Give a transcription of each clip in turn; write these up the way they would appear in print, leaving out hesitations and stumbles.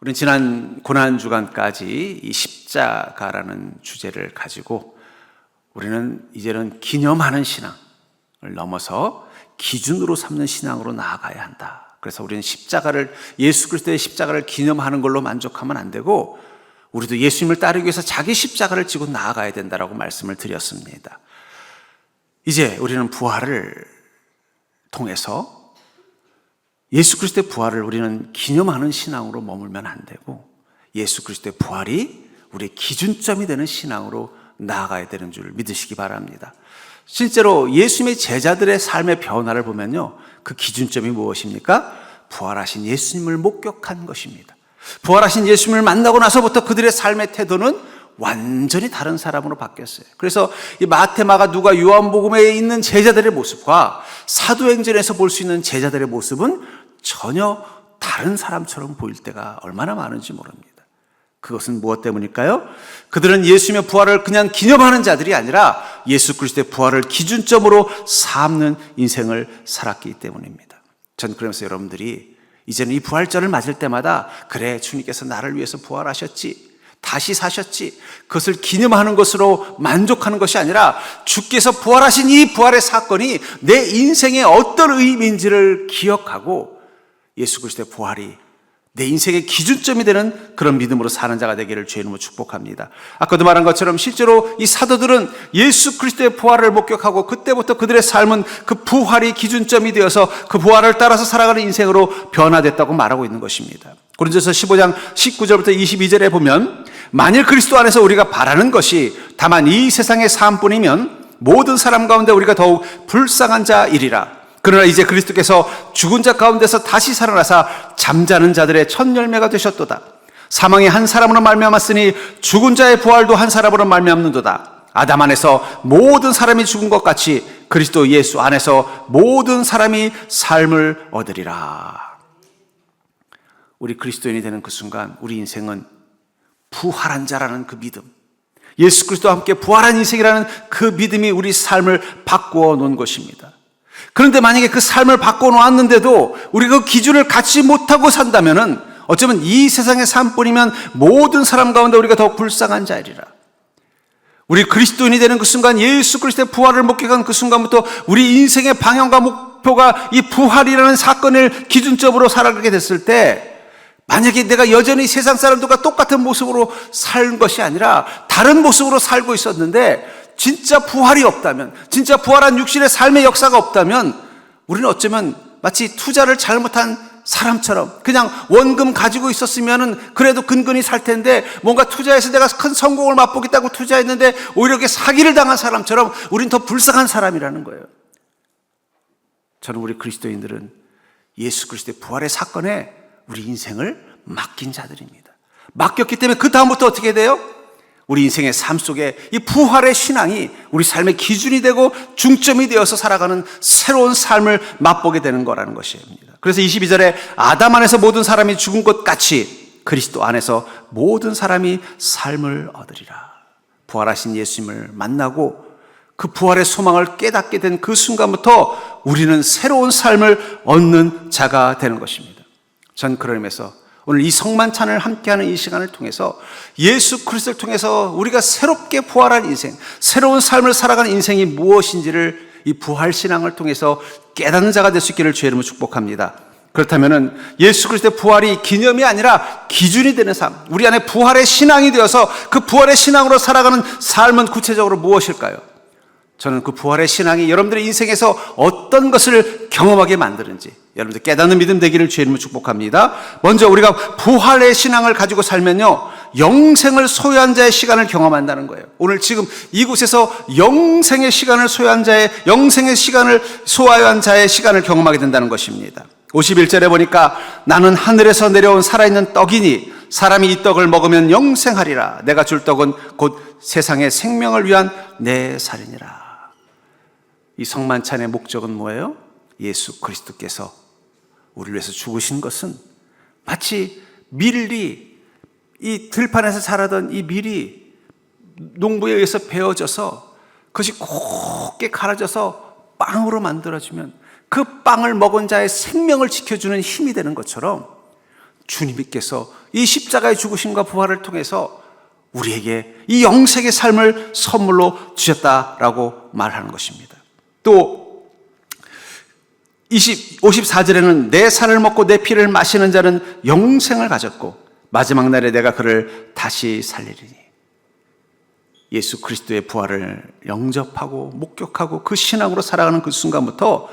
우리는 지난 고난주간까지 이 십자가라는 주제를 가지고 우리는 이제는 기념하는 신앙을 넘어서 기준으로 삼는 신앙으로 나아가야 한다. 그래서 우리는 십자가를, 예수 그리스도의 십자가를 기념하는 걸로 만족하면 안 되고 우리도 예수님을 따르기 위해서 자기 십자가를 지고 나아가야 된다라고 말씀을 드렸습니다. 이제 우리는 부활을 통해서 예수 그리스도의 부활을 우리는 기념하는 신앙으로 머물면 안 되고 예수 그리스도의 부활이 우리의 기준점이 되는 신앙으로 나아가야 되는 줄 믿으시기 바랍니다. 실제로 예수님의 제자들의 삶의 변화를 보면요, 그 기준점이 무엇입니까? 부활하신 예수님을 목격한 것입니다. 부활하신 예수님을 만나고 나서부터 그들의 삶의 태도는 완전히 다른 사람으로 바뀌었어요. 그래서 이 마태, 마가, 누가, 요한복음에 있는 제자들의 모습과 사도행전에서 볼 수 있는 제자들의 모습은 전혀 다른 사람처럼 보일 때가 얼마나 많은지 모릅니다. 그것은 무엇 때문일까요? 그들은 예수님의 부활을 그냥 기념하는 자들이 아니라 예수 그리스도의 부활을 기준점으로 삼는 인생을 살았기 때문입니다. 전 그러면서 여러분들이 이제는 이 부활절을 맞을 때마다 그래, 주님께서 나를 위해서 부활하셨지, 다시 사셨지, 그것을 기념하는 것으로 만족하는 것이 아니라 주께서 부활하신 이 부활의 사건이 내 인생의 어떤 의미인지를 기억하고 예수 그리스도의 부활이 내 인생의 기준점이 되는 그런 믿음으로 사는 자가 되기를 주의 이름으로 축복합니다. 아까도 말한 것처럼 실제로 이 사도들은 예수 그리스도의 부활을 목격하고 그때부터 그들의 삶은 그 부활이 기준점이 되어서 그 부활을 따라서 살아가는 인생으로 변화됐다고 말하고 있는 것입니다. 고린도서 15장 19절부터 22절에 보면 만일 그리스도 안에서 우리가 바라는 것이 다만 이 세상의 삶뿐이면 모든 사람 가운데 우리가 더욱 불쌍한 자이리라. 그러나 이제 그리스도께서 죽은 자 가운데서 다시 살아나사 잠자는 자들의 첫 열매가 되셨도다. 사망이 한 사람으로 말미암았으니 죽은 자의 부활도 한 사람으로 말미암는도다. 아담 안에서 모든 사람이 죽은 것 같이 그리스도 예수 안에서 모든 사람이 삶을 얻으리라. 우리 그리스도인이 되는 그 순간 우리 인생은 부활한 자라는 그 믿음, 예수 그리스도와 함께 부활한 인생이라는 그 믿음이 우리 삶을 바꾸어 놓은 것입니다. 그런데 만약에 그 삶을 바꿔 놓았는데도 우리가 그 기준을 갖지 못하고 산다면은 어쩌면 이 세상의 삶뿐이면 모든 사람 가운데 우리가 더욱 불쌍한 자이리라. 우리 그리스도인이 되는 그 순간, 예수 그리스도의 부활을 목격한 그 순간부터 우리 인생의 방향과 목표가 이 부활이라는 사건을 기준점으로 살아가게 됐을 때, 만약에 내가 여전히 세상 사람들과 똑같은 모습으로 살 것이 아니라 다른 모습으로 살고 있었는데 진짜 부활이 없다면, 진짜 부활한 육신의 삶의 역사가 없다면 우리는 어쩌면 마치 투자를 잘못한 사람처럼 그냥 원금 가지고 있었으면은 그래도 근근히 살 텐데 뭔가 투자해서 내가 큰 성공을 맛보겠다고 투자했는데 오히려 이렇게 사기를 당한 사람처럼 우리는 더 불쌍한 사람이라는 거예요. 저는 우리 그리스도인들은 예수 그리스도의 부활의 사건에 우리 인생을 맡긴 자들입니다. 맡겼기 때문에 그 다음부터 어떻게 돼요? 우리 인생의 삶 속에 이 부활의 신앙이 우리 삶의 기준이 되고 중점이 되어서 살아가는 새로운 삶을 맛보게 되는 거라는 것입니다. 그래서 22절에 아담 안에서 모든 사람이 죽은 것 같이 그리스도 안에서 모든 사람이 삶을 얻으리라. 부활하신 예수님을 만나고 그 부활의 소망을 깨닫게 된 그 순간부터 우리는 새로운 삶을 얻는 자가 되는 것입니다. 전 그런 의미에서 오늘 이 성만찬을 함께하는 이 시간을 통해서 예수 그리스도를 통해서 우리가 새롭게 부활한 인생, 새로운 삶을 살아가는 인생이 무엇인지를 이 부활신앙을 통해서 깨닫는 자가 될 수 있기를 주의 이름으로 축복합니다. 그렇다면 예수 그리스도의 부활이 기념이 아니라 기준이 되는 삶, 우리 안에 부활의 신앙이 되어서 그 부활의 신앙으로 살아가는 삶은 구체적으로 무엇일까요? 저는 그 부활의 신앙이 여러분들의 인생에서 어떤 것을 경험하게 만드는지 여러분들 깨닫는 믿음 되기를 주의 이름으로 축복합니다. 먼저 우리가 부활의 신앙을 가지고 살면요, 영생을 소유한 자의 시간을 경험한다는 거예요. 오늘 지금 이곳에서 영생의 시간을 소유한 자의, 영생의 시간을 소유한 자의 시간을 경험하게 된다는 것입니다. 51절에 보니까 나는 하늘에서 내려온 살아있는 떡이니 사람이 이 떡을 먹으면 영생하리라. 내가 줄 떡은 곧 세상의 생명을 위한 내 살이니라. 이 성만찬의 목적은 뭐예요? 예수 그리스도께서 우리를 위해서 죽으신 것은 마치 밀이, 이 들판에서 자라던 이 밀이 농부에 의해서 베어져서 그것이 곱게 갈아져서 빵으로 만들어지면 그 빵을 먹은 자의 생명을 지켜주는 힘이 되는 것처럼 주님께서 이 십자가의 죽으심과 부활을 통해서 우리에게 이 영생의 삶을 선물로 주셨다라고 말하는 것입니다. 또 54절에는 내 살을 먹고 내 피를 마시는 자는 영생을 가졌고 마지막 날에 내가 그를 다시 살리리니. 예수 그리스도의 부활을 영접하고 목격하고 그 신앙으로 살아가는 그 순간부터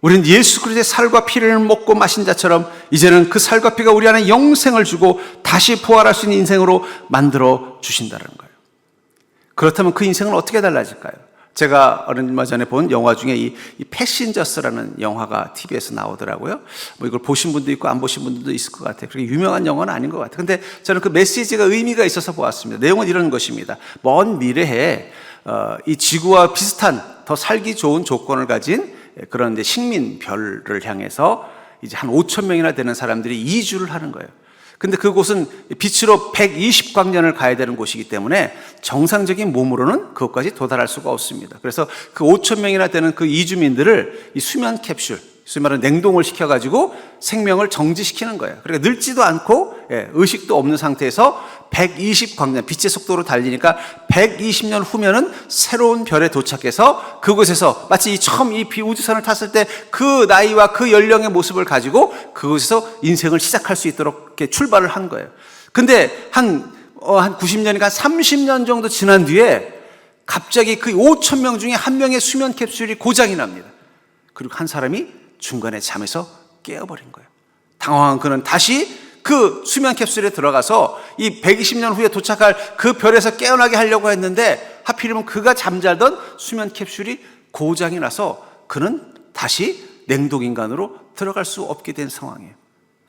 우리는 예수 그리스도의 살과 피를 먹고 마신 자처럼 이제는 그 살과 피가 우리 안에 영생을 주고 다시 부활할 수 있는 인생으로 만들어 주신다는 거예요. 그렇다면 그 인생은 어떻게 달라질까요? 제가 얼마 전에 본 영화 중에 이 패신저스라는 영화가 TV에서 나오더라고요. 뭐 이걸 보신 분도 있고 안 보신 분들도 있을 것 같아요. 그렇게 유명한 영화는 아닌 것 같아요. 근데 저는 그 메시지가 의미가 있어서 보았습니다. 내용은 이런 것입니다. 먼 미래에 이 지구와 비슷한 더 살기 좋은 조건을 가진 그런 이제 식민별을 향해서 이제 한 5천 명이나 되는 사람들이 이주를 하는 거예요. 근데 그곳은 빛으로 120광년을 가야 되는 곳이기 때문에 정상적인 몸으로는 그것까지 도달할 수가 없습니다. 그래서 그 5천 명이나 되는 그 이주민들을 이 수면 캡슐, 소위 말하는 냉동을 시켜가지고 생명을 정지시키는 거예요. 그러니까 늙지도 않고 의식도 없는 상태에서 120광년, 빛의 속도로 달리니까 120년 후면은 새로운 별에 도착해서 그곳에서 마치 처음 이 우주선을 탔을 때 그 나이와 그 연령의 모습을 가지고 그곳에서 인생을 시작할 수 있도록 이렇게 출발을 한 거예요. 근데 한 90년이니까 한 30년 정도 지난 뒤에 갑자기 그 5천 명 중에 한 명의 수면 캡슐이 고장이 납니다. 그리고 한 사람이 중간에 잠에서 깨어버린 거예요. 당황한 그는 다시 그 수면 캡슐에 들어가서 이 120년 후에 도착할 그 별에서 깨어나게 하려고 했는데 하필이면 그가 잠자던 수면 캡슐이 고장이 나서 그는 다시 냉동인간으로 들어갈 수 없게 된 상황이에요.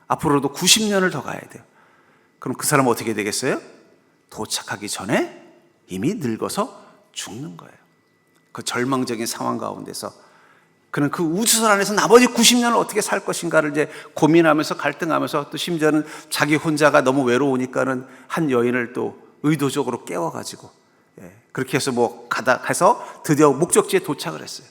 앞으로도 90년을 더 가야 돼요. 그럼 그 사람은 어떻게 되겠어요? 도착하기 전에 이미 늙어서 죽는 거예요. 그 절망적인 상황 가운데서 그는 그 우주선 안에서 나머지 90년을 어떻게 살 것인가를 이제 고민하면서 갈등하면서 또 심지어는 자기 혼자가 너무 외로우니까는 한 여인을 또 의도적으로 깨워가지고 그렇게 해서 가서 드디어 목적지에 도착을 했어요.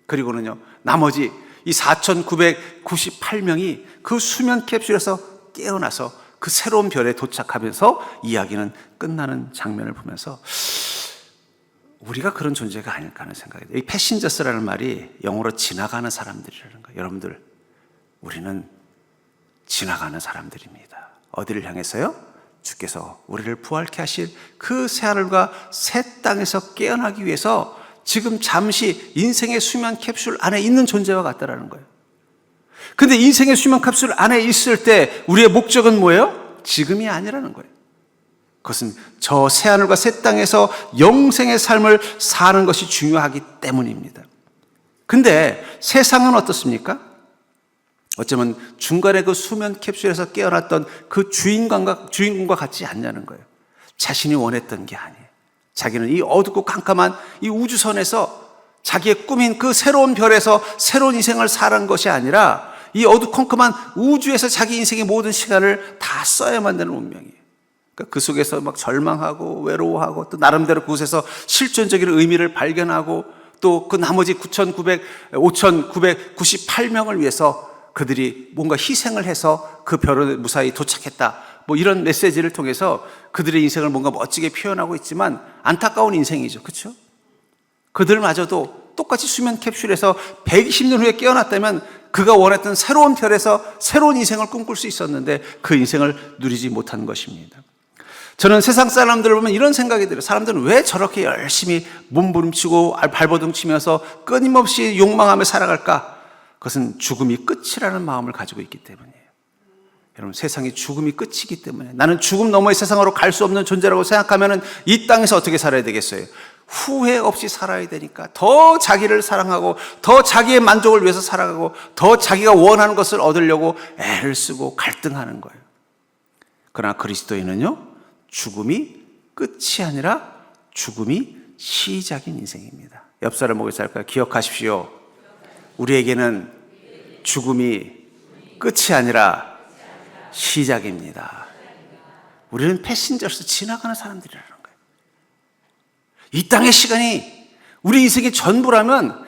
그리고는요, 나머지 이 4,998명이 그 수면 캡슐에서 깨어나서 그 새로운 별에 도착하면서 이야기는 끝나는 장면을 보면서 우리가 그런 존재가 아닐까 하는 생각이 들어요. 이 패신저스라는 말이 영어로 지나가는 사람들이라는 거예요. 여러분들, 우리는 지나가는 사람들입니다. 어디를 향해서요? 주께서 우리를 부활케 하실 그 새하늘과 새 땅에서 깨어나기 위해서 지금 잠시 인생의 수면 캡슐 안에 있는 존재와 같다라는 거예요. 근데 인생의 수면 캡슐 안에 있을 때 우리의 목적은 뭐예요? 지금이 아니라는 거예요. 그것은 저 새하늘과 새 땅에서 영생의 삶을 사는 것이 중요하기 때문입니다. 근데 세상은 어떻습니까? 어쩌면 중간에 그 수면 캡슐에서 깨어났던 그 주인공과 같지 않냐는 거예요. 자신이 원했던 게 아니에요. 자기는 이 어둡고 깜깜한 이 우주선에서 자기의 꿈인 그 새로운 별에서 새로운 인생을 살아간 것이 아니라 이 어두컴컴한 우주에서 자기 인생의 모든 시간을 다 써야만 되는 운명이에요. 그러니까 그 속에서 막 절망하고 외로워하고 또 나름대로 그곳에서 실존적인 의미를 발견하고 또 그 나머지 5,998명을 위해서 그들이 뭔가 희생을 해서 그 별을 무사히 도착했다. 뭐 이런 메시지를 통해서 그들의 인생을 뭔가 멋지게 표현하고 있지만 안타까운 인생이죠. 그렇죠? 그들마저도 똑같이 수면 캡슐에서 120년 후에 깨어났다면 그가 원했던 새로운 별에서 새로운 인생을 꿈꿀 수 있었는데 그 인생을 누리지 못한 것입니다. 저는 세상 사람들을 보면 이런 생각이 들어요. 사람들은 왜 저렇게 열심히 몸부림치고 발버둥 치면서 끊임없이 욕망하며 살아갈까? 그것은 죽음이 끝이라는 마음을 가지고 있기 때문이에요. 여러분, 세상이 죽음이 끝이기 때문에 나는 죽음 너머의 세상으로 갈 수 없는 존재라고 생각하면 이 땅에서 어떻게 살아야 되겠어요? 후회 없이 살아야 되니까 더 자기를 사랑하고 더 자기의 만족을 위해서 살아가고 더 자기가 원하는 것을 얻으려고 애를 쓰고 갈등하는 거예요. 그러나 그리스도인은요, 죽음이 끝이 아니라 죽음이 시작인 인생입니다. 옆 사람 보고 살까요? 기억하십시오. 우리에게는 죽음이 끝이 아니라 시작입니다. 우리는 패신저로서 지나가는 사람들이라는 거예요. 이 땅의 시간이 우리 인생의 전부라면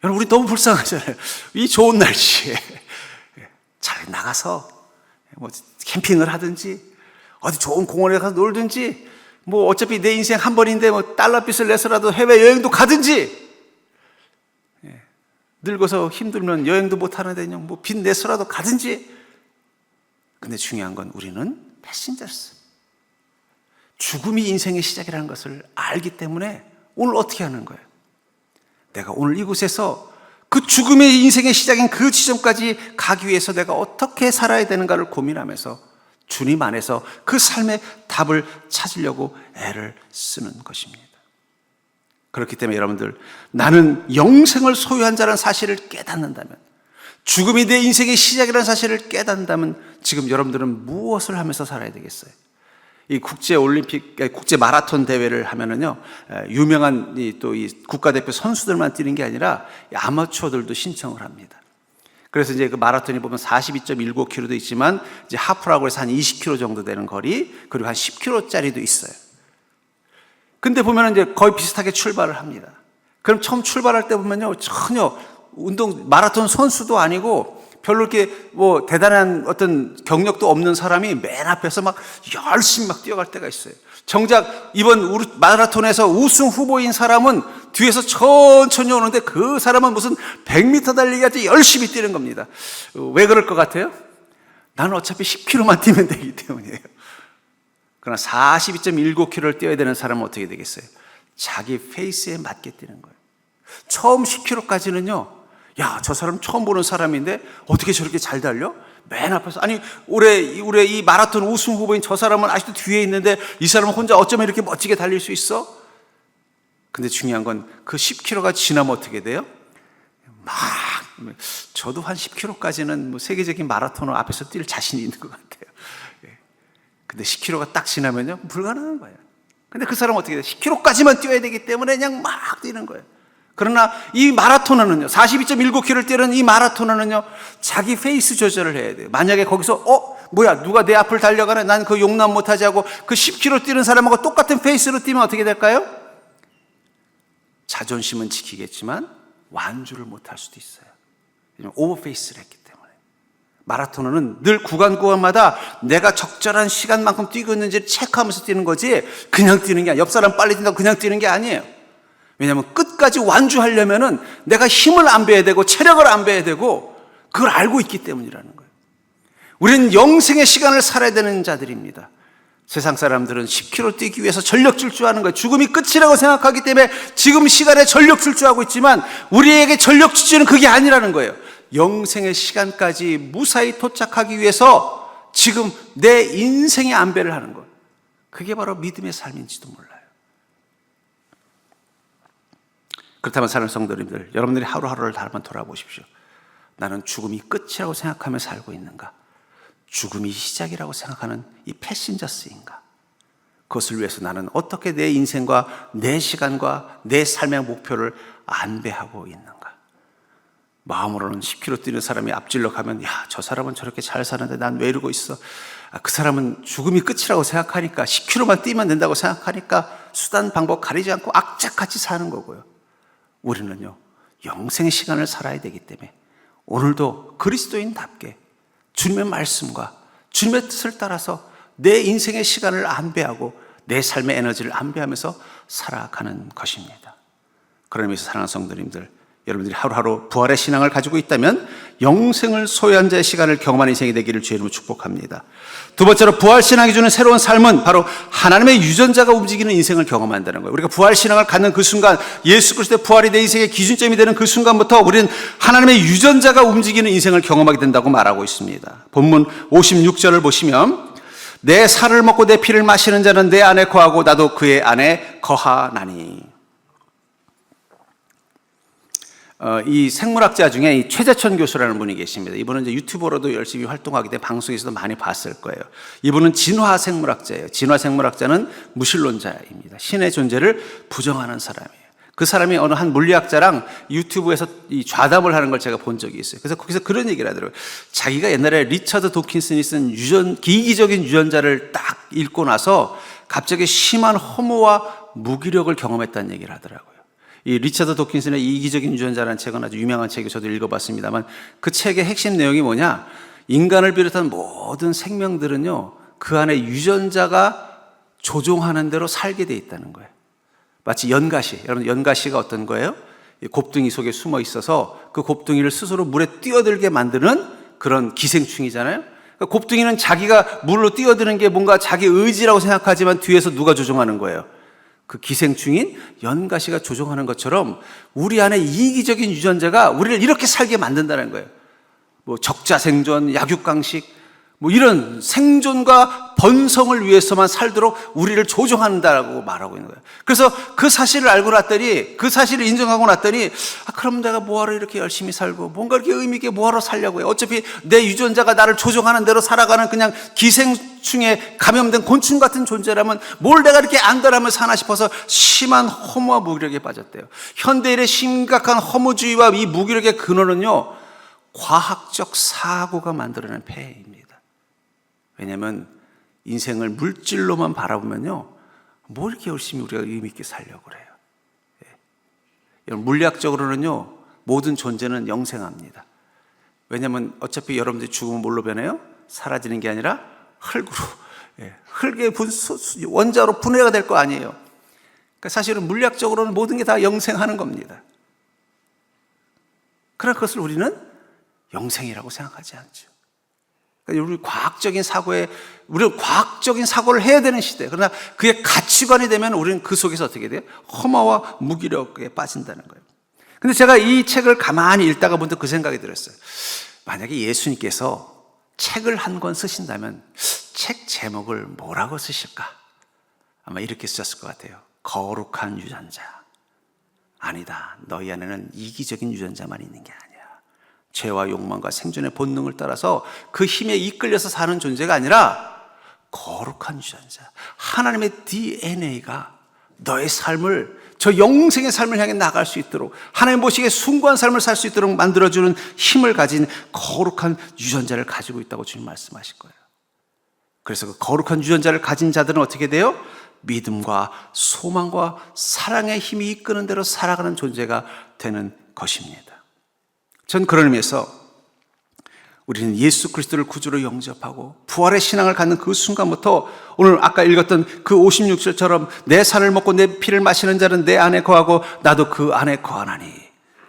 여러분, 우리 너무 불쌍하잖아요. 이 좋은 날씨에 잘 나가서 뭐 캠핑을 하든지 어디 좋은 공원에 가서 놀든지 뭐 어차피 내 인생 한 번인데 뭐 달러빚을 내서라도 해외여행도 가든지, 늙어서 힘들면 여행도 못 하는데 그냥 뭐 빚 내서라도 가든지. 근데 중요한 건 우리는 패신저스. 죽음이 인생의 시작이라는 것을 알기 때문에 오늘 어떻게 하는 거예요? 내가 오늘 이곳에서 그 죽음의 인생의 시작인 그 지점까지 가기 위해서 내가 어떻게 살아야 되는가를 고민하면서 주님 안에서 그 삶의 답을 찾으려고 애를 쓰는 것입니다. 그렇기 때문에 여러분들, 나는 영생을 소유한 자라는 사실을 깨닫는다면, 죽음이 내 인생의 시작이라는 사실을 깨닫는다면 지금 여러분들은 무엇을 하면서 살아야 되겠어요? 이 국제 올림픽, 국제 마라톤 대회를 하면은요, 유명한 또 이 국가대표 선수들만 뛰는 게 아니라 아마추어들도 신청을 합니다. 그래서 이제 그 마라톤이 보면 42.19km도 있지만 이제 하프라고 해서 한 20km 정도 되는 거리, 그리고 한 10km짜리도 있어요. 근데 보면은 이제 거의 비슷하게 출발을 합니다. 그럼 처음 출발할 때 보면요, 전혀 마라톤 선수도 아니고 별로 이렇게 뭐 대단한 어떤 경력도 없는 사람이 맨 앞에서 막 열심히 막 뛰어갈 때가 있어요. 정작 이번 마라톤에서 우승 후보인 사람은 뒤에서 천천히 오는데 그 사람은 무슨 100m 달리기 같이 열심히 뛰는 겁니다. 왜 그럴 것 같아요? 나는 어차피 10km만 뛰면 되기 때문이에요. 그러나 42.19km를 뛰어야 되는 사람은 어떻게 되겠어요? 자기 페이스에 맞게 뛰는 거예요. 처음 10km까지는요, 야, 저 사람 처음 보는 사람인데 어떻게 저렇게 잘 달려? 맨 앞에서, 아니, 올해 이 마라톤 우승 후보인 저 사람은 아직도 뒤에 있는데 이 사람은 혼자 어쩌면 이렇게 멋지게 달릴 수 있어? 근데 중요한 건 그 10km가 지나면 어떻게 돼요? 저도 한 10km까지는 뭐 세계적인 마라토너 앞에서 뛸 자신이 있는 것 같아요. 근데 10km가 딱 지나면요, 불가능한 거예요. 근데 그 사람은 어떻게 돼요? 10km까지만 뛰어야 되기 때문에 그냥 막 뛰는 거예요. 그러나 이 마라토너는요, 42.19km를 뛰는 이 마라토너는요, 자기 페이스 조절을 해야 돼요. 만약에 거기서 뭐야, 누가 내 앞을 달려가네, 난 그 용납 못하지 하고 그 10km 뛰는 사람하고 똑같은 페이스로 뛰면 어떻게 될까요? 자존심은 지키겠지만 완주를 못할 수도 있어요. 오버페이스를 했기 때문에. 마라토너는 늘 구간마다 내가 적절한 시간만큼 뛰고 있는지를 체크하면서 뛰는 거지, 그냥 뛰는 게 아니에요. 옆 사람 빨리 뛴다고 그냥 뛰는 게 아니에요. 왜냐하면 끝까지 완주하려면은 내가 힘을 안배야 되고 체력을 안배야 되고 그걸 알고 있기 때문이라는 거예요. 우리는 영생의 시간을 살아야 되는 자들입니다. 세상 사람들은 10km 뛰기 위해서 전력 질주하는 거예요. 죽음이 끝이라고 생각하기 때문에 지금 시간에 전력 질주하고 있지만 우리에게 전력 질주는 그게 아니라는 거예요. 영생의 시간까지 무사히 도착하기 위해서 지금 내 인생의 안배를 하는 것, 그게 바로 믿음의 삶인지도 몰라요. 그렇다면 사랑하는 성도님들, 여러분들이 하루하루를 다 한번 돌아보십시오. 나는 죽음이 끝이라고 생각하며 살고 있는가? 죽음이 시작이라고 생각하는 이 패신저스인가? 그것을 위해서 나는 어떻게 내 인생과 내 시간과 내 삶의 목표를 안배하고 있는가? 마음으로는 10km 뛰는 사람이 앞질러 가면, 야, 저 사람은 저렇게 잘 사는데 난 왜 이러고 있어? 그 사람은 죽음이 끝이라고 생각하니까 10km만 뛰면 된다고 생각하니까 수단 방법 가리지 않고 악착같이 사는 거고요. 우리는요, 영생의 시간을 살아야 되기 때문에 오늘도 그리스도인답게 주님의 말씀과 주님의 뜻을 따라서 내 인생의 시간을 안배하고 내 삶의 에너지를 안배하면서 살아가는 것입니다. 그런 의미에서 사랑하는 성도님들, 여러분들이 하루하루 부활의 신앙을 가지고 있다면 영생을 소유한 자의 시간을 경험하는 인생이 되기를 주의 이름으로 축복합니다. 두 번째로, 부활 신앙이 주는 새로운 삶은 바로 하나님의 유전자가 움직이는 인생을 경험한다는 거예요. 우리가 부활 신앙을 갖는 그 순간, 예수 그리스도의 부활이 내 인생의 기준점이 되는 그 순간부터 우리는 하나님의 유전자가 움직이는 인생을 경험하게 된다고 말하고 있습니다. 본문 56절을 보시면, 내 살을 먹고 내 피를 마시는 자는 내 안에 거하고 나도 그의 안에 거하나니. 이 생물학자 중에 이 최재천 교수라는 분이 계십니다. 이분은 이제 유튜버로도 열심히 활동하기 때문에 방송에서도 많이 봤을 거예요. 이분은 진화 생물학자예요. 진화 생물학자는 무신론자입니다. 신의 존재를 부정하는 사람이에요. 그 사람이 어느 한 물리학자랑 유튜브에서 이 좌담을 하는 걸 제가 본 적이 있어요. 그래서 거기서 그런 얘기를 하더라고요. 자기가 옛날에 리처드 도킨슨이 쓴 기기적인 유전자를 딱 읽고 나서 갑자기 심한 허무와 무기력을 경험했다는 얘기를 하더라고요. 이 리처드 도킨슨의 이기적인 유전자라는 책은 아주 유명한 책이고 저도 읽어봤습니다만, 그 책의 핵심 내용이 뭐냐, 인간을 비롯한 모든 생명들은요, 그 안에 유전자가 조종하는 대로 살게 돼 있다는 거예요. 마치 연가시, 여러분 연가시가 어떤 거예요? 곱둥이 속에 숨어 있어서 그 곱둥이를 스스로 물에 뛰어들게 만드는 그런 기생충이잖아요. 그러니까 곱둥이는 자기가 물로 뛰어드는 게 뭔가 자기 의지라고 생각하지만 뒤에서 누가 조종하는 거예요? 그 기생충인 연가시가 조종하는 것처럼 우리 안에 이기적인 유전자가 우리를 이렇게 살게 만든다는 거예요. 뭐 적자생존, 약육강식, 뭐 이런 생존과 번성을 위해서만 살도록 우리를 조종한다라고 말하고 있는 거예요. 그래서 그 사실을 알고 났더니, 그 사실을 인정하고 났더니, 그럼 내가 뭐하러 이렇게 열심히 살고 뭔가 이렇게 의미 있게 뭐하러 살려고 해요. 어차피 내 유전자가 나를 조종하는 대로 살아가는 그냥 기생충에 감염된 곤충 같은 존재라면 뭘 내가 이렇게 안달하며 사나 싶어서 심한 허무와 무기력에 빠졌대요. 현대인의 심각한 허무주의와 이 무기력의 근원은요, 과학적 사고가 만들어낸 폐해입니다. 왜냐하면 인생을 물질로만 바라보면요, 뭐 이렇게 열심히 우리가 의미 있게 살려고 그래요. 물리학적으로는요, 모든 존재는 영생합니다. 왜냐하면 어차피 여러분들이 죽으면 뭘로 변해요? 사라지는 게 아니라 흙으로, 흙의 원자로 분해가 될 거 아니에요. 그러니까 사실은 물리학적으로는 모든 게 다 영생하는 겁니다. 그러나 그것을 우리는 영생이라고 생각하지 않죠. 우리 과학적인 사고에, 우리는 과학적인 사고를 해야 되는 시대. 그러나 그게 가치관이 되면 우리는 그 속에서 어떻게 돼요? 허무와 무기력에 빠진다는 거예요. 근데 제가 이 책을 가만히 읽다가 문득 그 생각이 들었어요. 만약에 예수님께서 책을 한 권 쓰신다면 책 제목을 뭐라고 쓰실까? 아마 이렇게 쓰셨을 것 같아요. 거룩한 유전자. 아니다. 너희 안에는 이기적인 유전자만 있는 게 아니야. 죄와 욕망과 생존의 본능을 따라서 그 힘에 이끌려서 사는 존재가 아니라 거룩한 유전자, 하나님의 DNA가 너의 삶을, 저 영생의 삶을 향해 나갈 수 있도록, 하나님 보시기에 숭고한 삶을 살 수 있도록 만들어주는 힘을 가진 거룩한 유전자를 가지고 있다고 주님 말씀하실 거예요. 그래서 그 거룩한 유전자를 가진 자들은 어떻게 돼요? 믿음과 소망과 사랑의 힘이 이끄는 대로 살아가는 존재가 되는 것입니다. 전 그런 의미에서 우리는 예수 그리스도를 구주로 영접하고 부활의 신앙을 갖는 그 순간부터 오늘 아까 읽었던 그 56절처럼 내 살을 먹고 내 피를 마시는 자는 내 안에 거하고 나도 그 안에 거하나니,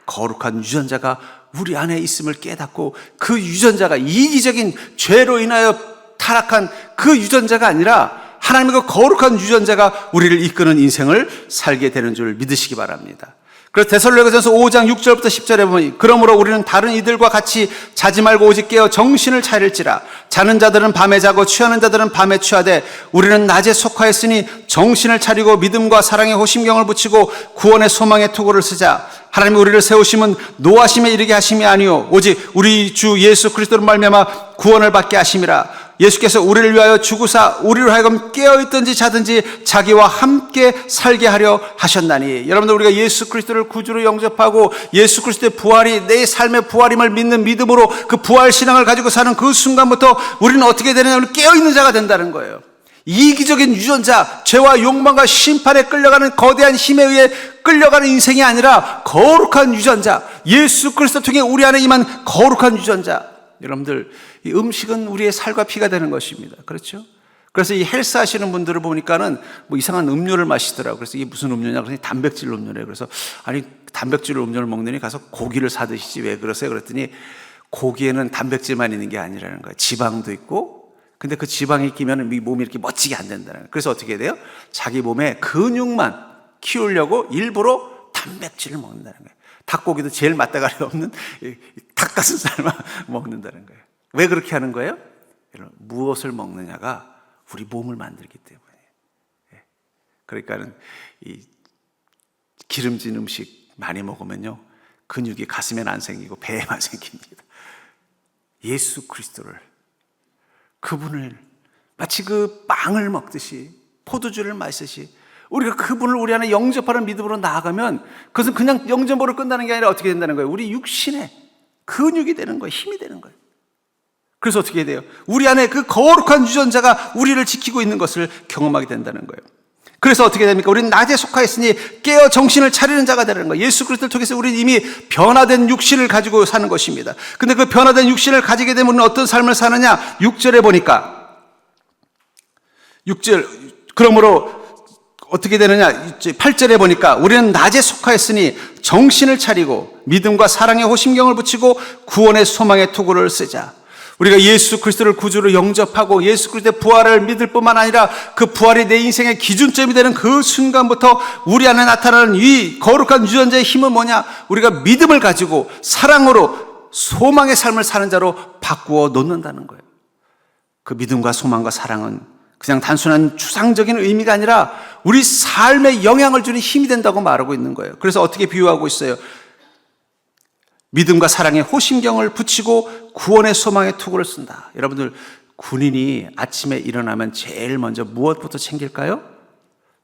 거룩한 유전자가 우리 안에 있음을 깨닫고 그 유전자가 이기적인 죄로 인하여 타락한 그 유전자가 아니라 하나님의 그 거룩한 유전자가 우리를 이끄는 인생을 살게 되는 줄 믿으시기 바랍니다. 그래서 데살로니가전서 5장 6절부터 10절에 보면, 그러므로 우리는 다른 이들과 같이 자지 말고 오직 깨어 정신을 차릴지라. 자는 자들은 밤에 자고 취하는 자들은 밤에 취하되 우리는 낮에 속하였으니 정신을 차리고 믿음과 사랑에 호심경을 붙이고 구원의 소망의 투구를 쓰자. 하나님이 우리를 세우심은 노하심에 이르게 하심이 아니요 오직 우리 주 예수 그리스도로 말미암아 구원을 받게 하심이라. 예수께서 우리를 위하여 죽으사 우리로 하여금 깨어있든지 자든지 자기와 함께 살게 하려 하셨나니. 여러분들, 우리가 예수 그리스도를 구주로 영접하고 예수 그리스도의 부활이 내 삶의 부활임을 믿는 믿음으로 그 부활 신앙을 가지고 사는 그 순간부터 우리는 어떻게 되느냐면 깨어있는 자가 된다는 거예요. 이기적인 유전자, 죄와 욕망과 심판에 끌려가는 거대한 힘에 의해 끌려가는 인생이 아니라 거룩한 유전자, 예수 그리스도 통해 우리 안에 임한 거룩한 유전자. 여러분들, 이 음식은 우리의 살과 피가 되는 것입니다. 그렇죠? 그래서 이 헬스 하시는 분들을 보니까는 뭐 이상한 음료를 마시더라고요. 그래서 이게 무슨 음료냐? 그랬더니 단백질 음료래요. 그래서 아니, 단백질 음료를 먹느니 가서 고기를 사 드시지 왜 그러세요? 그랬더니 고기에는 단백질만 있는 게 아니라는 거예요. 지방도 있고, 근데 그 지방이 끼면 이 몸이 이렇게 멋지게 안 된다는 거예요. 그래서 어떻게 돼요? 자기 몸에 근육만 키우려고 일부러 단백질을 먹는다는 거예요. 닭고기도 제일 맛대가리 없는 닭가슴살만 먹는다는 거예요. 왜 그렇게 하는 거예요? 무엇을 먹느냐가 우리 몸을 만들기 때문에. 그러니까는 이 기름진 음식 많이 먹으면요, 근육이 가슴에는 안 생기고 배에만 생깁니다. 예수 그리스도를, 그분을 마치 그 빵을 먹듯이, 포도주를 마시듯이 우리가 그분을 우리 안에 영접하는 믿음으로 나아가면 그것은 그냥 영접으로 끝나는 게 아니라 어떻게 된다는 거예요? 우리 육신의 근육이 되는 거예요. 힘이 되는 거예요. 그래서 어떻게 돼요? 우리 안에 그 거룩한 유전자가 우리를 지키고 있는 것을 경험하게 된다는 거예요. 그래서 어떻게 됩니까? 우리는 낮에 속하였으니 깨어 정신을 차리는 자가 되는 거예요. 예수 그리스도를 통해서 우리는 이미 변화된 육신을 가지고 사는 것입니다. 근데 그 변화된 육신을 가지게 되면 우리는 어떤 삶을 사느냐? 6절에 보니까 6절 그러므로 어떻게 되느냐? 8절에 보니까 우리는 낮에 속하였으니 정신을 차리고 믿음과 사랑의 호심경을 붙이고 구원의 소망의 투구를 쓰자. 우리가 예수 그리스도를 구주로 영접하고 예수 그리스도의 부활을 믿을 뿐만 아니라 그 부활이 내 인생의 기준점이 되는 그 순간부터 우리 안에 나타나는 이 거룩한 유전자의 힘은 뭐냐? 우리가 믿음을 가지고 사랑으로 소망의 삶을 사는 자로 바꾸어 놓는다는 거예요. 그 믿음과 소망과 사랑은 그냥 단순한 추상적인 의미가 아니라 우리 삶에 영향을 주는 힘이 된다고 말하고 있는 거예요. 그래서 어떻게 비유하고 있어요? 믿음과 사랑의 호심경을 붙이고 구원의 소망의 투구를 쓴다. 여러분들, 군인이 아침에 일어나면 제일 먼저 무엇부터 챙길까요?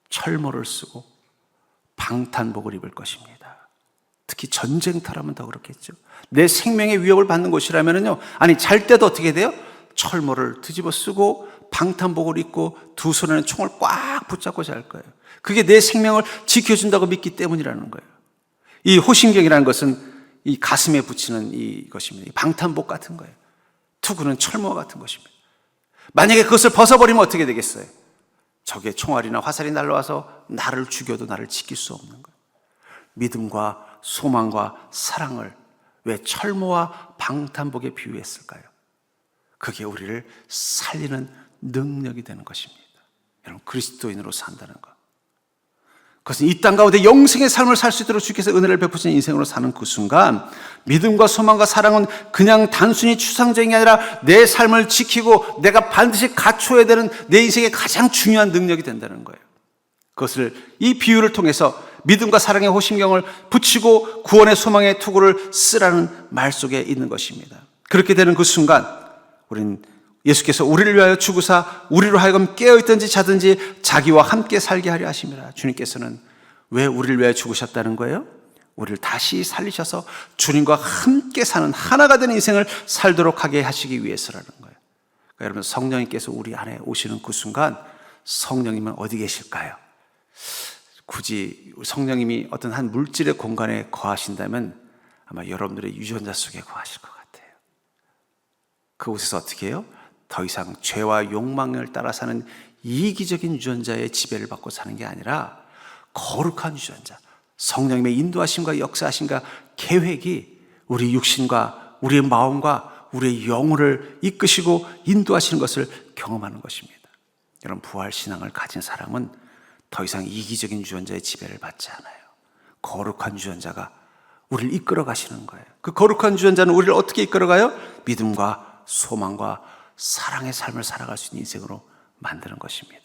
철모를 쓰고 방탄복을 입을 것입니다. 특히 전쟁터라면 더 그렇겠죠. 내 생명의 위협을 받는 곳이라면요, 아니 잘 때도 어떻게 돼요? 철모를 뒤집어 쓰고 방탄복을 입고 두 손에는 총을 꽉 붙잡고 잘 거예요. 그게 내 생명을 지켜준다고 믿기 때문이라는 거예요. 이 호심경이라는 것은 이 가슴에 붙이는 이것입니다. 방탄복 같은 거예요. 투구는 철모 같은 것입니다. 만약에 그것을 벗어버리면 어떻게 되겠어요? 적의 총알이나 화살이 날라와서 나를 죽여도 나를 지킬 수 없는 거예요. 믿음과 소망과 사랑을 왜 철모와 방탄복에 비유했을까요? 그게 우리를 살리는 능력이 되는 것입니다. 여러분, 그리스도인으로 산다는 것, 그것은 이 땅 가운데 영생의 삶을 살 수 있도록 주께서 은혜를 베푸신 인생으로 사는 그 순간 믿음과 소망과 사랑은 그냥 단순히 추상적인 게 아니라 내 삶을 지키고 내가 반드시 갖춰야 되는 내 인생의 가장 중요한 능력이 된다는 거예요. 그것을 이 비유를 통해서 믿음과 사랑의 호심경을 붙이고 구원의 소망의 투구를 쓰라는 말 속에 있는 것입니다. 그렇게 되는 그 순간 우리는 예수께서 우리를 위하여 죽으사 우리로 하여금 깨어있든지 자든지 자기와 함께 살게 하려 하심이라. 주님께서는 왜 우리를 위하여 죽으셨다는 거예요? 우리를 다시 살리셔서 주님과 함께 사는 하나가 되는 인생을 살도록 하게 하시기 위해서라는 거예요. 그러니까 여러분, 성령님께서 우리 안에 오시는 그 순간 성령님은 어디 계실까요? 굳이 성령님이 어떤 한 물질의 공간에 거하신다면 아마 여러분들의 유전자 속에 거하실 것 같아요. 그곳에서 어떻게 해요? 더 이상 죄와 욕망을 따라 사는 이기적인 유전자의 지배를 받고 사는 게 아니라 거룩한 유전자, 성령님의 인도하심과 역사하심과 계획이 우리 육신과 우리의 마음과 우리의 영혼을 이끄시고 인도하시는 것을 경험하는 것입니다. 여러분, 부활신앙을 가진 사람은 더 이상 이기적인 유전자의 지배를 받지 않아요. 거룩한 유전자가 우리를 이끌어 가시는 거예요. 그 거룩한 유전자는 우리를 어떻게 이끌어가요? 믿음과 소망과 사랑의 삶을 살아갈 수 있는 인생으로 만드는 것입니다.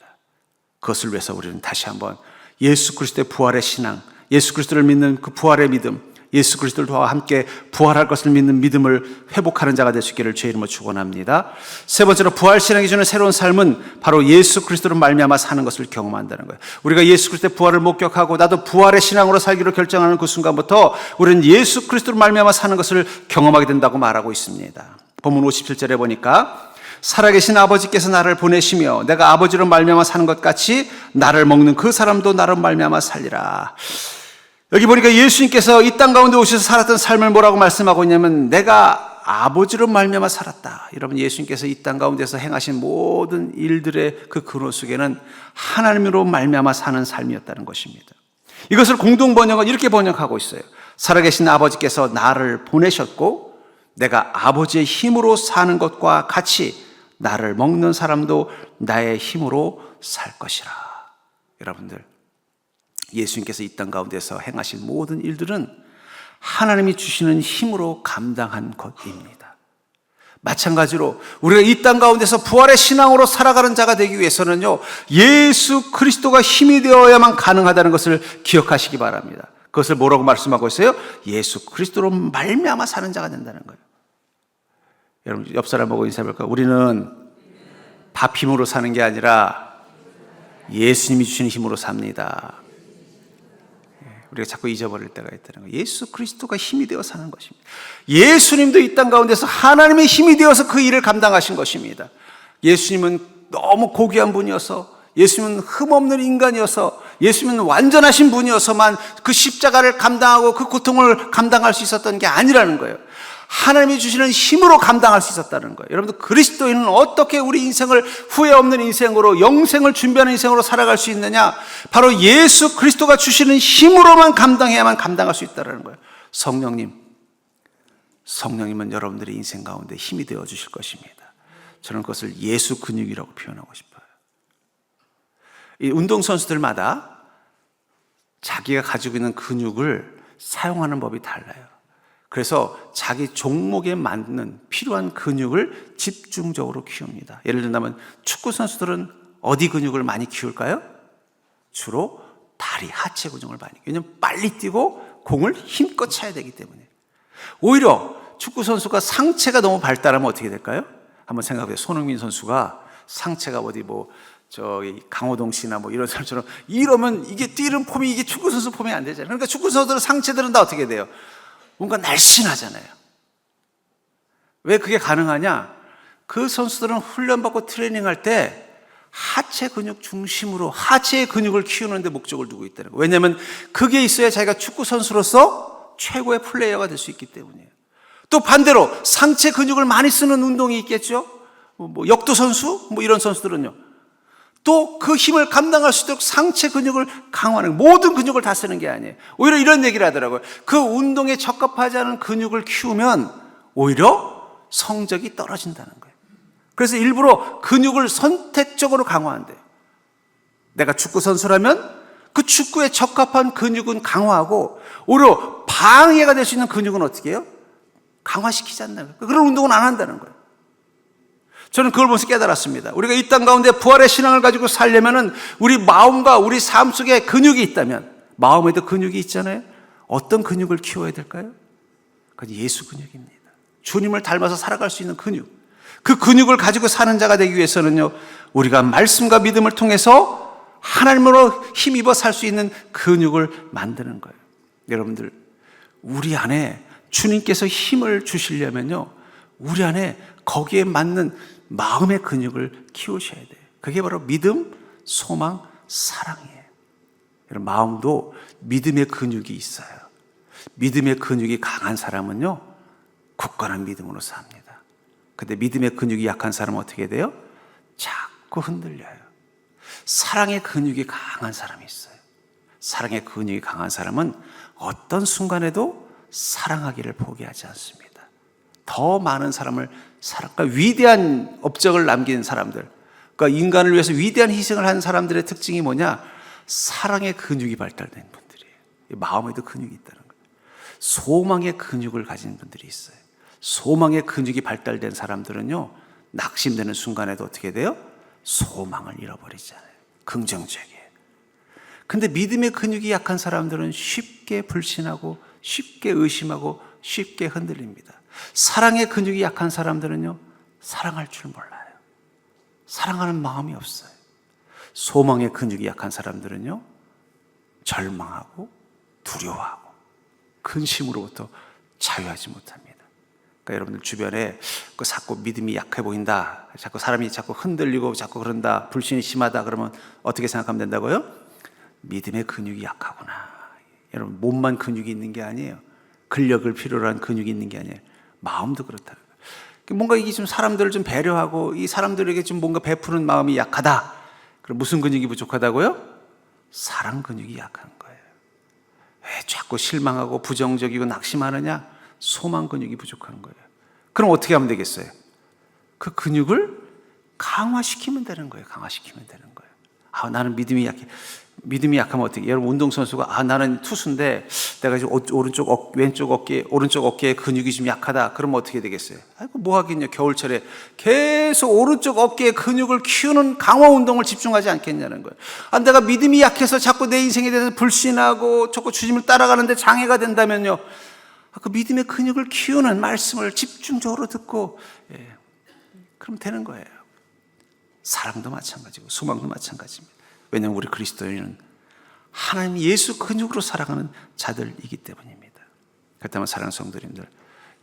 그것을 위해서 우리는 다시 한번 예수 그리스도의 부활의 신앙, 예수 그리스도를 믿는 그 부활의 믿음, 예수 그리스도와 함께 부활할 것을 믿는 믿음을 회복하는 자가 될 수 있기를 주의 이름으로 축원합니다. 세 번째로, 부활 신앙이 주는 새로운 삶은 바로 예수 그리스도로 말미암아 사는 것을 경험한다는 거예요. 우리가 예수 그리스도의 부활을 목격하고 나도 부활의 신앙으로 살기로 결정하는 그 순간부터 우리는 예수 그리스도로 말미암아 사는 것을 경험하게 된다고 말하고 있습니다. 본문 57절에 보니까 살아계신 아버지께서 나를 보내시며 내가 아버지로 말미암아 사는 것 같이 나를 먹는 그 사람도 나로 말미암아 살리라. 여기 보니까 예수님께서 이 땅 가운데 오셔서 살았던 삶을 뭐라고 말씀하고 있냐면 내가 아버지로 말미암아 살았다. 여러분, 예수님께서 이 땅 가운데서 행하신 모든 일들의 그 근원 속에는 하나님으로 말미암아 사는 삶이었다는 것입니다. 이것을 공동 번역은 이렇게 번역하고 있어요. 살아계신 아버지께서 나를 보내셨고 내가 아버지의 힘으로 사는 것과 같이 나를 먹는 사람도 나의 힘으로 살 것이라. 여러분들, 예수님께서 이 땅 가운데서 행하신 모든 일들은 하나님이 주시는 힘으로 감당한 것입니다. 마찬가지로 우리가 이 땅 가운데서 부활의 신앙으로 살아가는 자가 되기 위해서는요, 예수 그리스도가 힘이 되어야만 가능하다는 것을 기억하시기 바랍니다. 그것을 뭐라고 말씀하고 있어요? 예수 그리스도로 말미암아 사는 자가 된다는 거예요. 여러분, 옆 사람 보고 인사해볼까요? 우리는 밥 힘으로 사는 게 아니라 예수님이 주시는 힘으로 삽니다. 우리가 자꾸 잊어버릴 때가 있다는 거예요. 예수 그리스도가 힘이 되어 사는 것입니다. 예수님도 이 땅 가운데서 하나님의 힘이 되어서 그 일을 감당하신 것입니다. 예수님은 너무 고귀한 분이어서 예수님은 흠없는 인간이어서 예수님은 완전하신 분이어서만 그 십자가를 감당하고 그 고통을 감당할 수 있었던 게 아니라는 거예요. 하나님이 주시는 힘으로 감당할 수 있었다는 거예요. 여러분들, 그리스도인은 어떻게 우리 인생을 후회 없는 인생으로, 영생을 준비하는 인생으로 살아갈 수 있느냐? 바로 예수 그리스도가 주시는 힘으로만 감당해야만 감당할 수 있다는 거예요. 성령님은 여러분들의 인생 가운데 힘이 되어 주실 것입니다. 저는 그것을 예수 근육이라고 표현하고 싶어요. 이 운동선수들마다 자기가 가지고 있는 근육을 사용하는 법이 달라요. 그래서 자기 종목에 맞는 필요한 근육을 집중적으로 키웁니다. 예를 들면 축구 선수들은 어디 근육을 많이 키울까요? 주로 다리, 하체 근육을 많이 키워요. 왜냐하면 빨리 뛰고 공을 힘껏 차야 되기 때문에. 오히려 축구 선수가 상체가 너무 발달하면 어떻게 될까요? 한번 생각해 보세요. 손흥민 선수가 상체가 어디 저기 강호동 씨나 이런 사람처럼 이러면 이게 뛰는 폼이 이게 축구 선수 폼이 안 되잖아요. 그러니까 축구 선수들은 상체들은 다 어떻게 돼요? 뭔가 날씬하잖아요. 왜 그게 가능하냐? 그 선수들은 훈련받고 트레이닝할 때 하체 근육 중심으로 하체의 근육을 키우는 데 목적을 두고 있다는 거예요. 왜냐하면 그게 있어야 자기가 축구 선수로서 최고의 플레이어가 될 수 있기 때문이에요. 또 반대로 상체 근육을 많이 쓰는 운동이 있겠죠. 역도 선수 이런 선수들은요, 또 그 힘을 감당할 수 있도록 상체 근육을 강화하는, 모든 근육을 다 쓰는 게 아니에요. 오히려 이런 얘기를 하더라고요. 그 운동에 적합하지 않은 근육을 키우면 오히려 성적이 떨어진다는 거예요. 그래서 일부러 근육을 선택적으로 강화한대요. 내가 축구 선수라면 그 축구에 적합한 근육은 강화하고, 오히려 방해가 될 수 있는 근육은 어떻게 해요? 강화시키지 않는 거예요. 그런 운동은 안 한다는 거예요. 저는 그걸 보면서 깨달았습니다. 우리가 이 땅 가운데 부활의 신앙을 가지고 살려면은 우리 마음과 우리 삶 속에 근육이 있다면, 마음에도 근육이 있잖아요. 어떤 근육을 키워야 될까요? 그건 예수 근육입니다. 주님을 닮아서 살아갈 수 있는 근육. 그 근육을 가지고 사는 자가 되기 위해서는요, 우리가 말씀과 믿음을 통해서 하나님으로 힘입어 살 수 있는 근육을 만드는 거예요. 여러분들, 우리 안에 주님께서 힘을 주시려면요, 우리 안에 거기에 맞는 마음의 근육을 키우셔야 돼요. 그게 바로 믿음, 소망, 사랑이에요. 여러분, 마음도 믿음의 근육이 있어요. 믿음의 근육이 강한 사람은요, 굳건한 믿음으로 삽니다. 근데 믿음의 근육이 약한 사람은 어떻게 돼요? 자꾸 흔들려요. 사랑의 근육이 강한 사람이 있어요. 사랑의 근육이 강한 사람은 어떤 순간에도 사랑하기를 포기하지 않습니다. 더 많은 사람을 그러니까 위대한 업적을 남긴 사람들, 그러니까 인간을 위해서 위대한 희생을 한 사람들의 특징이 뭐냐? 사랑의 근육이 발달된 분들이에요. 마음에도 근육이 있다는 거예요. 소망의 근육을 가진 분들이 있어요. 소망의 근육이 발달된 사람들은요, 낙심되는 순간에도 어떻게 돼요? 소망을 잃어버리잖아요. 긍정적이에요. 근데 믿음의 근육이 약한 사람들은 쉽게 불신하고 쉽게 의심하고 쉽게 흔들립니다. 사랑의 근육이 약한 사람들은요, 사랑할 줄 몰라요. 사랑하는 마음이 없어요. 소망의 근육이 약한 사람들은요, 절망하고 두려워하고 근심으로부터 자유하지 못합니다. 그러니까 여러분들 주변에 자꾸 믿음이 약해 보인다, 자꾸 사람이 자꾸 흔들리고 자꾸 그런다, 불신이 심하다, 그러면 어떻게 생각하면 된다고요? 믿음의 근육이 약하구나. 여러분, 몸만 근육이 있는 게 아니에요. 근력을 필요로 한 근육이 있는 게 아니에요. 마음도 그렇다는 거예요. 뭔가 이게 좀 사람들을 좀 배려하고 이 사람들에게 좀 뭔가 베푸는 마음이 약하다. 그럼 무슨 근육이 부족하다고요? 사랑 근육이 약한 거예요. 왜 자꾸 실망하고 부정적이고 낙심하느냐? 소망 근육이 부족한 거예요. 그럼 어떻게 하면 되겠어요? 그 근육을 강화시키면 되는 거예요. 강화시키면 되는 거예요. 나는 믿음이 약해. 믿음이 약하면 어떻게? 여러분, 운동선수가 나는 투수인데 내가 지금 왼쪽 어깨에 근육이 좀 약하다. 그러면 어떻게 되겠어요? 아이고, 뭐 하겠냐. 겨울철에 계속 오른쪽 어깨의 근육을 키우는 강화 운동을 집중하지 않겠냐는 거예요. 내가 믿음이 약해서 자꾸 내 인생에 대해서 불신하고 자꾸 주님을 따라가는데 장애가 된다면요, 그 믿음의 근육을 키우는 말씀을 집중적으로 듣고, 그럼 되는 거예요. 사랑도 마찬가지고 소망도 마찬가지입니다. 왜냐하면 우리 그리스도인은 하나님 예수 근육으로 살아가는 자들이기 때문입니다. 그렇다면 사랑하는 성도님들,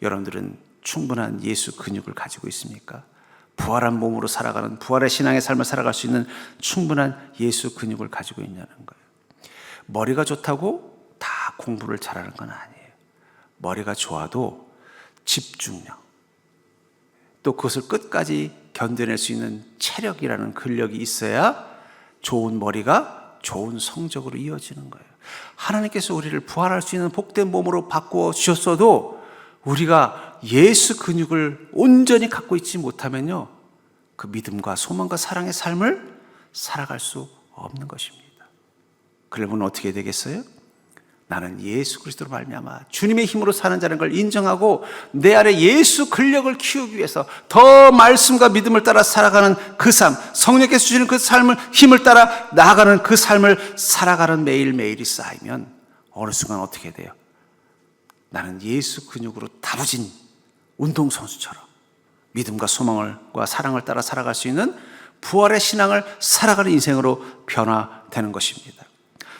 여러분들은 충분한 예수 근육을 가지고 있습니까? 부활한 몸으로 살아가는, 부활의 신앙의 삶을 살아갈 수 있는 충분한 예수 근육을 가지고 있냐는 거예요. 머리가 좋다고 다 공부를 잘하는 건 아니에요. 머리가 좋아도 집중력, 또 그것을 끝까지 견뎌낼 수 있는 체력이라는 근력이 있어야 좋은 머리가 좋은 성적으로 이어지는 거예요. 하나님께서 우리를 부활할 수 있는 복된 몸으로 바꾸어 주셨어도 우리가 예수 근육을 온전히 갖고 있지 못하면요, 그 믿음과 소망과 사랑의 삶을 살아갈 수 없는 것입니다. 그러면 어떻게 되겠어요? 나는 예수 그리스도로 말미암아 주님의 힘으로 사는 자라는 걸 인정하고 내 안에 예수 근력을 키우기 위해서 더 말씀과 믿음을 따라 살아가는 그 삶, 성령께서 주시는 그 삶을, 힘을 따라 나아가는 그 삶을 살아가는 매일매일이 쌓이면 어느 순간 어떻게 돼요? 나는 예수 근육으로 다부진 운동선수처럼 믿음과 소망과 사랑을 따라 살아갈 수 있는 부활의 신앙을 살아가는 인생으로 변화되는 것입니다.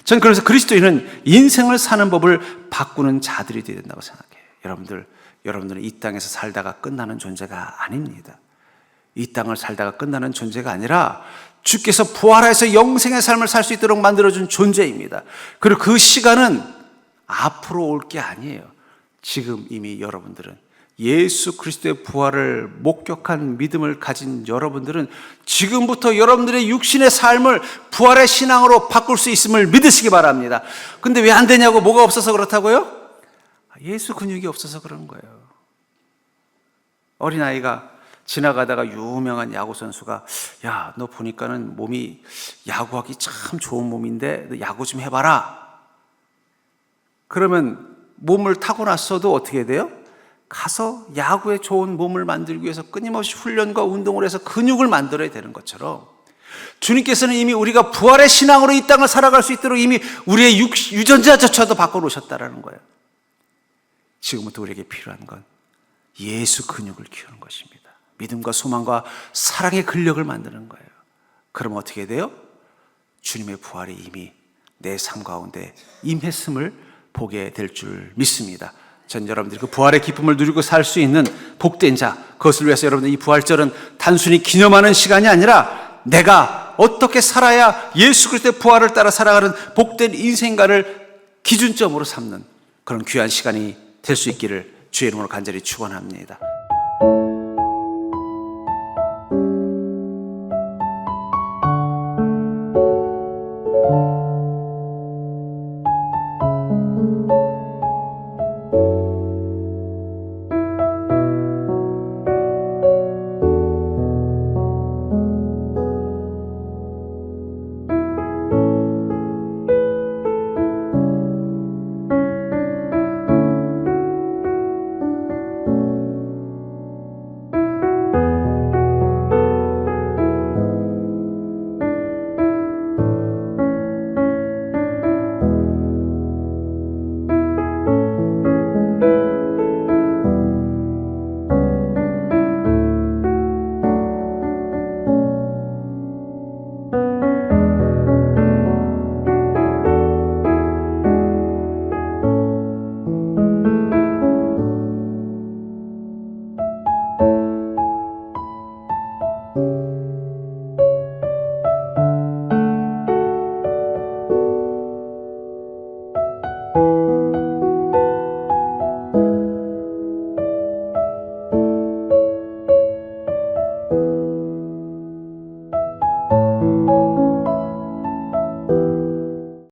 저는 그래서 그리스도인은 인생을 사는 법을 바꾸는 자들이 되어야 된다고 생각해요. 여러분들은 이 땅에서 살다가 끝나는 존재가 아닙니다. 이 땅을 살다가 끝나는 존재가 아니라 주께서 부활해서 영생의 삶을 살 수 있도록 만들어준 존재입니다. 그리고 그 시간은 앞으로 올 게 아니에요. 지금 이미 여러분들은 예수 그리스도의 부활을 목격한 믿음을 가진 여러분들은 지금부터 여러분들의 육신의 삶을 부활의 신앙으로 바꿀 수 있음을 믿으시기 바랍니다. 근데 왜 안 되냐고, 뭐가 없어서 그렇다고요? 예수 근육이 없어서 그런 거예요. 어린아이가 지나가다가 유명한 야구선수가, 야, 너 보니까는 몸이 야구하기 참 좋은 몸인데 너 야구 좀 해봐라. 그러면 몸을 타고났어도 어떻게 돼요? 가서 야구에 좋은 몸을 만들기 위해서 끊임없이 훈련과 운동을 해서 근육을 만들어야 되는 것처럼 주님께서는 이미 우리가 부활의 신앙으로 이 땅을 살아갈 수 있도록 이미 우리의 유전자조차도 바꿔놓으셨다는 거예요. 지금부터 우리에게 필요한 건 예수 근육을 키우는 것입니다. 믿음과 소망과 사랑의 근력을 만드는 거예요. 그럼 어떻게 돼요? 주님의 부활이 이미 내 삶 가운데 임했음을 보게 될 줄 믿습니다. 전 여러분들이 그 부활의 기쁨을 누리고 살 수 있는 복된 자, 그것을 위해서 여러분들 이 부활절은 단순히 기념하는 시간이 아니라 내가 어떻게 살아야 예수 그리스도의 부활을 따라 살아가는 복된 인생가를 기준점으로 삼는 그런 귀한 시간이 될 수 있기를 주의 이름으로 간절히 축원합니다.